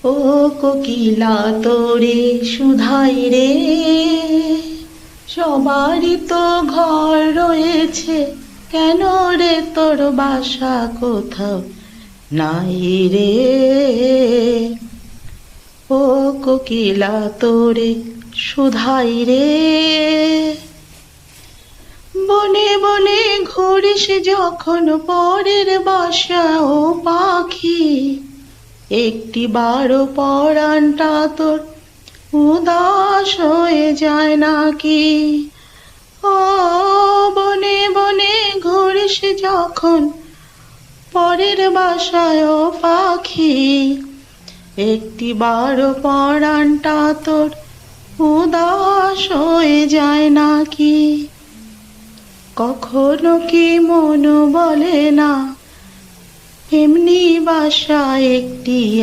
ও কোকিলা তোরে শুধাই রে, সবারই তো ঘর রয়েছে, কেন রে তোর বাসা কোথাও নাই রে। ও কোকিলা তোরে শুধাই রে, বনে বনে ঘুরিস যখন পরের বাসা ও পাখি, একটি বারো পরাণটা তোর উদাস হয়ে যায় নাকি। ও বনে বনে ঘুরিস যখন পরের বাসায় ও পাখি, একটি বারো পরাণটা তোর উদাস হয়ে যায় নাকি। কখনো কি মন বলে না, এমনি বাসা একটি